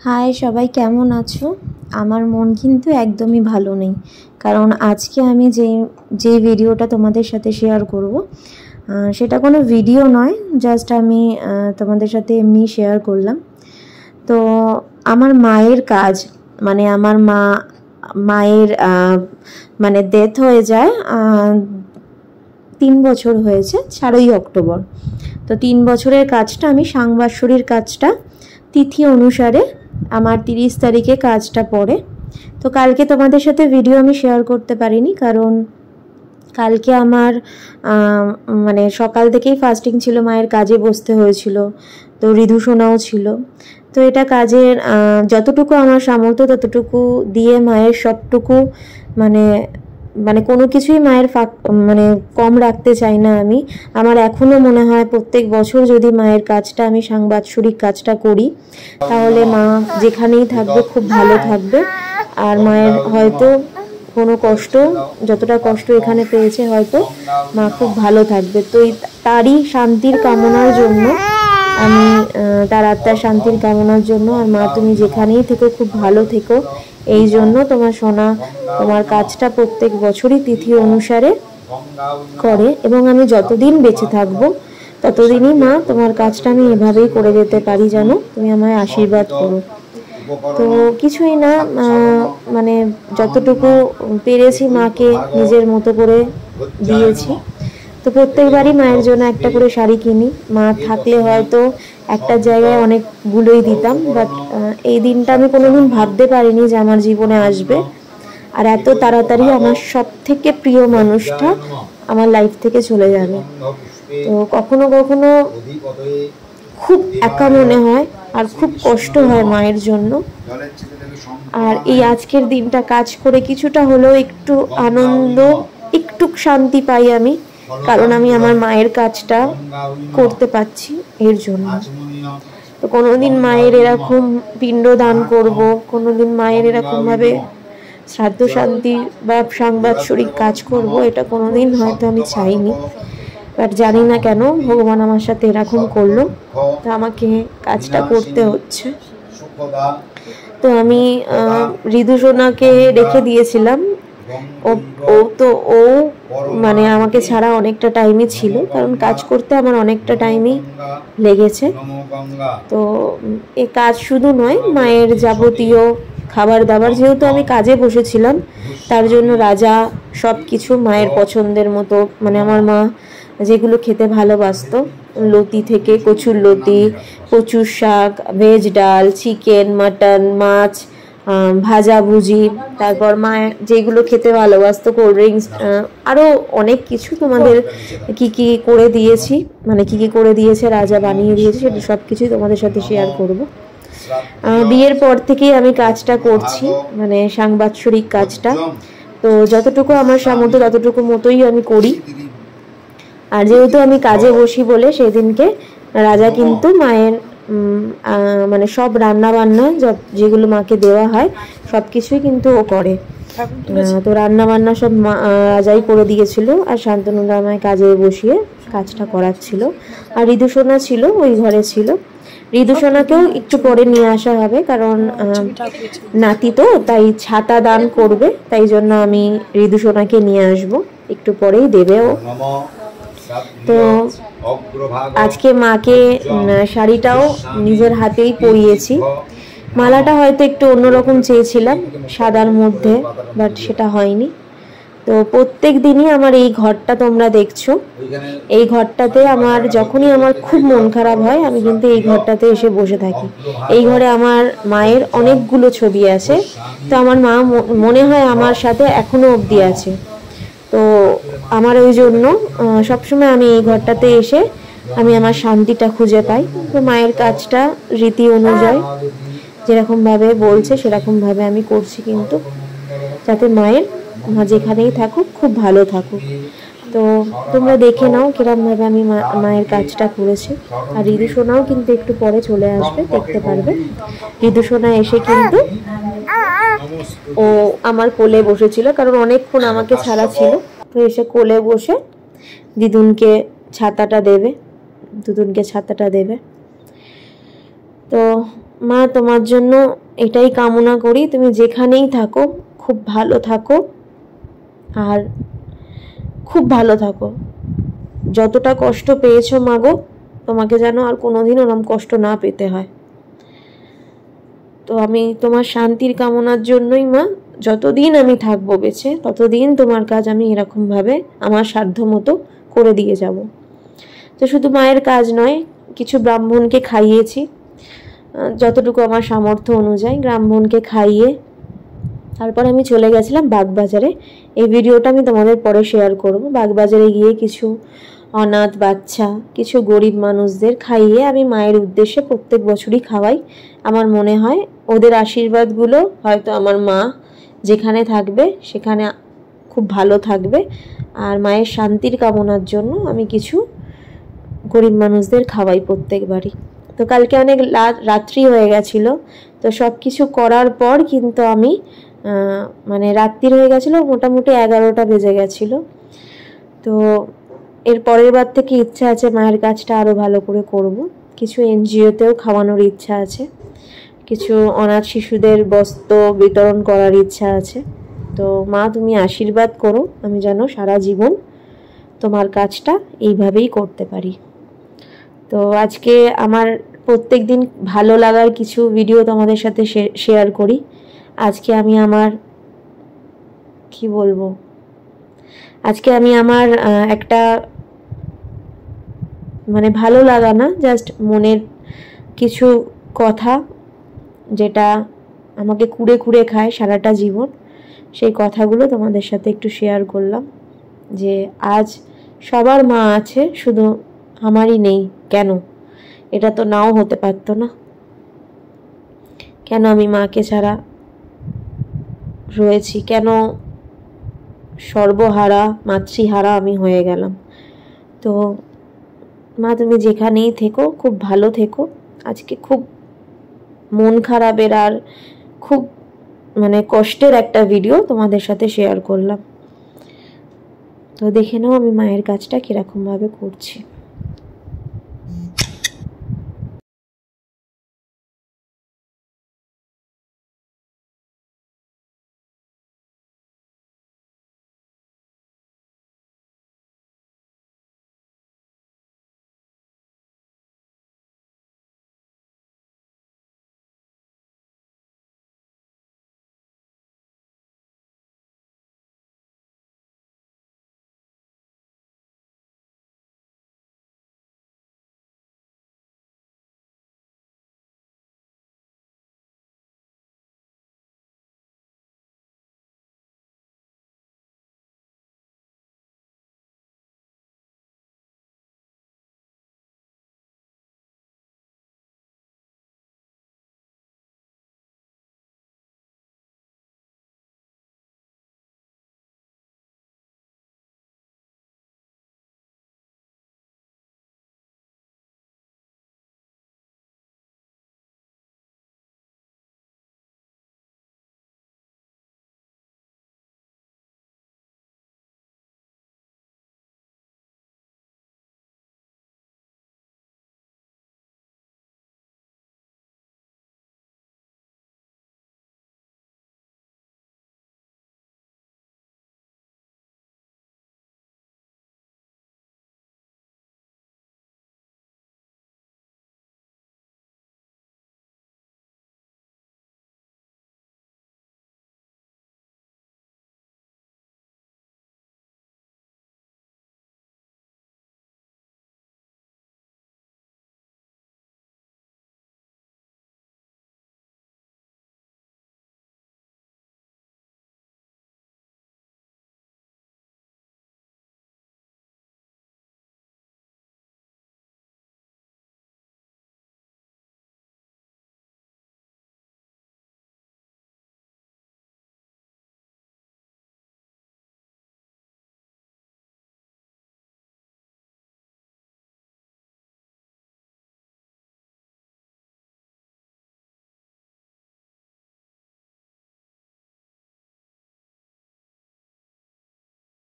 High সবাই, কেমন আছো? আমার মন কিন্তু একদমই ভালো নেই, কারণ আজকে আমি যে ভিডিওটা তোমাদের সাথে শেয়ার করব সেটা কোনো ভিডিও নয়, জাস্ট আমি তোমাদের সাথে এমনি শেয়ার করলাম। তো আমার মায়ের কাজ, মানে আমার মায়ের মানে ডেথ হয়ে যায় 3 বছর হয়েছে 4ই অক্টোবর। তো 3 বছরের কাজটা আমি সাংবাৎসরিক কাজটা তিথি অনুসারে আমার 30 তারিখে কাজটা পড়ে। তো কালকে তোমাদের সাথে ভিডিও আমি শেয়ার করতে পারিনি, কারণ কালকে আমার মানে সকাল থেকেই ফাস্টিং ছিল, মায়ের কাজে বসতে হয়েছিল, তো ঋধুসোনাও ছিল। তো এটা কাজের যতটুকু আমার সামর্থ্য ততটুকু দিয়ে মায়ের সবটুকু মানে কোনো কিছুই মায়ের মানে কম রাখতে চাই না আমি। আমার এখনও মনে হয় প্রত্যেক বছর যদি মায়ের কাজটা আমি সাংবাৎসরিক কাজটা করি, তাহলে মা যেখানেই থাকবে খুব ভালো থাকবে। আর মায়ের হয়তো কোনো কষ্ট, যতটা কষ্ট এখানে পেয়েছে, হয়তো মা খুব ভালো থাকবে। তো তারই শান্তির কামনার জন্য আমি, তার আত্মার শান্তির কামনার জন্য, আর মা তুমি যেখানেই থেকো খুব ভালো থেকো, এই জন্য তোমার সোনা তোমার কাজটা প্রত্যেক বছরই তিথি অনুসারে করে, এবং আমি যতদিন বেঁচে থাকবো ততদিনই মা তোমার কাজটা আমি এভাবেই করে যেতে পারি, যেন তুমি আমায় আশীর্বাদ করো। তো কিছুই না, মানে যতটুকু পেরেছি মাকে নিজের মতো করে দিয়েছি। তো প্রত্যেকবারই মায়ের জন্য একটা করে শাড়ি কিনি, মা থাকলে হয়তো একটা জায়গায় অনেকগুলোই দিতাম, বাট এই দিনটা আমি কোনোদিন ভাবতে পারিনি যে আমার জীবনে আসবে, আর এত তাড়াতাড়ি আমার সব থেকে প্রিয় মানুষটা আমার লাইফ থেকে চলে যাবে। তো কখনো কখনো খুব একা মনে হয় আর খুব কষ্ট হয় মায়ের জন্য। আর এই আজকের দিনটা কাজ করে কিছুটা হলেও একটু আনন্দ, একটু শান্তি পাই আমি, কারণ আমি আমার মায়ের কাজটা করতে পারছি এর জন্য। তো কোনোদিন মায়ের এরকম পিণ্ডদান করব, কোনোদিন মায়ের এরকমভাবে শ্রাদ্ধ শান্তি বা সাংবাৎসরিক কাজ করব, এটা কোনোদিন হয়তো আমি চাইনি, বাট জানি না কেন ভগবান আমার সাথে এরকম করলো, তো আমাকে কাজটা করতে হচ্ছে। তো আমি ঋধুসোনাকে রেখে দিয়েছিলাম, ও মানে আমাকে ছাড়া অনেকটা টাইমই ছিল, কারণ কাজ করতে আমার অনেকটা টাইমই লেগেছে। তো এ কাজ শুধু নয়, মায়ের যাবতীয় খাবার দাবার, যেহেতু আমি কাজে বসেছিলাম, তার জন্য রাজা সব কিছু মায়ের পছন্দের মতো, মানে আমার মা যেগুলো খেতে ভালোবাসতো, লতি থেকে কচুর লতি, কচুর শাক, ভেজ ডাল, চিকেন, মাটন, মাছ, ভাজা ভুজি, তারপর মা যেগুলো খেতে ভালোবাসতো, কোল্ড ড্রিঙ্কস, আরও অনেক কিছু। তোমাদের কি কি করে দিয়েছি, মানে কি কি করে দিয়েছে রাজা, বানিয়ে দিয়েছে, সেটা সব কিছুই তোমাদের সাথে শেয়ার করব। বিয়ের পর থেকেই আমি কাজটা করছি, মানে সাংবাৎসরিক কাজটা। তো যতটুকু আমার সামর্থ্য ততটুকু মতোই আমি করি। আর যেহেতু আমি কাজে বসি বলে সেদিনকে রাজা কিন্তু মায়ের মানে সব রান্না বান্না যেগুলো মাকে দেওয়া হয় সব কিছুই কিন্তু ও করে। তো রান্না বান্না সব রাজাই করে দিয়েছিল, আর শান্তনুদা আমায় কাজে বসিয়ে কাজটা করাচ্ছিল। আর ঋধুসোনা ছিল, ওই ঘরে ছিল। ঋধুসোনাকেও একটু পরে নিয়ে আসা হবে, কারণ নাতি তো, তাই ছাতা দান করবে, তাই জন্য আমি ঋধুসোনাকে নিয়ে আসবো, একটু পরেই দেবেও। তো আজকে মাকে শাড়িটাও নিজের হাতেই পরিয়েছি। মালাটা হয়তো একটু অন্যরকম চেয়েছিলাম, সাদার মধ্যে, বাট সেটা হয়নি। তো প্রত্যেক দিনই আমার এই ঘরটা তোমরা দেখছো, এই ঘরটাতে আমার যখনই আমার খুব মন খারাপ হয়, আমি কিন্তু এই ঘরটাতে এসে বসে থাকি। এই ঘরে আমার মায়ের অনেকগুলো ছবি আছে, তো আমার মা মনে হয় আমার সাথে এখনো অবধি আছে। তো আমার ওই জন্য সবসময় আমি এই ঘরটাতে এসে আমি আমার শান্তিটা খুঁজে পাই। তো মায়ের কাজটা রীতি অনুযায়ী যেরকমভাবে বলছে সেরকমভাবে আমি করছি, কিন্তু যাতে মা যেখানেই থাকুক খুব ভালো থাকুক। তো তোমরা দেখে নাও কিরমভাবে আমি মায়ের কাজটা করেছি। আর ঋধুসোনাও কিন্তু একটু পরে চলে আসবে, দেখতে পারবে। ঋধুসোনা এসে কিন্তু ও আমার কোলে বসেছিল, কারণ অনেকক্ষণ আমাকে ছাড়া ছিল। তো এসে কোলে বসে দিদুনকে ছাতাটা দেবে, তো মা, তোমার জন্য এটাই কামনা করি, তুমি যেখানেই থাকো খুব ভালো থাকো, আর খুব ভালো থাকো। যতটা কষ্ট পেয়েছো মাগো, তোমাকে যেন আর কোনোদিন ওরম কষ্ট না পেতে হয়। তো আমি তোমার শান্তির কামনার জন্যই মা, যতদিন আমি থাকবো বেঁচে ততদিন তোমার কাজ আমি এরকমভাবে আমার সাধ্য মতো করে দিয়ে যাব। তো শুধু মায়ের কাজ নয়, কিছু ব্রাহ্মণকে খাইয়েছি, যতটুকু আমার সামর্থ্য অনুযায়ী ব্রাহ্মণকে খাইয়ে তারপর আমি চলে গেছিলাম বাগবাজারে। এই ভিডিওটা আমি তোমাদের পরে শেয়ার করব। বাগবাজারে গিয়ে কিছু অনাথ বাচ্চা, কিছু গরিব মানুষদের খাইয়ে আমি মায়ের উদ্দেশ্যে প্রত্যেক বছরই খাওয়াই। আমার মনে হয় ওদের আশীর্বাদগুলো হয়তো আমার মা যেখানে থাকবে সেখানে খুব ভালো থাকবে, আর মায়ের শান্তির কামনার জন্য আমি কিছু গরিব মানুষদের খাওয়াই প্রত্যেকবারই। তো কালকে অনেক রাত্রি হয়ে গেছিলো, তো সব কিছু করার পর কিন্তু আমি মানে রাত্রির হয়ে গেছিলো, মোটামুটি 11টা বেজে গেছিলো। তো এর পরের বার থেকে ইচ্ছা আছে মায়ের কাজটা আরও ভালো করে করব। কিছু এনজিওতেও খাওয়ানোর ইচ্ছা আছে, কিছু অনাথ শিশুদের বস্ত্র বিতরণ করার ইচ্ছা আছে। তো মা, তুমি আশীর্বাদ করো আমি যেন সারা জীবন তোমার কাজটা এইভাবেই করতে পারি। তো আজকে আমার প্রত্যেক দিন ভালো লাগার কিছু ভিডিও তোমাদের সাথে শেয়ার করি। আজকে আমি আমার কি বলবো, আজকে আমি আমার একটা মানে ভালো লাগা না, জাস্ট মনের কিছু কথা যেটা আমাকে কুড়ে কুড়ে খায় সারাটা জীবন, সেই কথাগুলো তোমাদের সাথে একটু শেয়ার করলাম। যে আজ সবার মা আছে, শুধু আমারই নেই কেন? এটা তো নাও হতে পারতো না। কেন আমি মাকে ছাড়া রয়েছি? কেন সর্বহারা মাতৃহারা আমি হয়ে গেলাম? তো মা, তুমি যেখানেই থেকো খুব ভালো থেকো। আজকে খুব মন খারাপের আর খুব মানে কষ্টের একটা ভিডিও তোমাদের সাথে শেয়ার করলাম। তো দেখে নাও আমি মায়ের কাজটা কিরকম ভাবে করছি।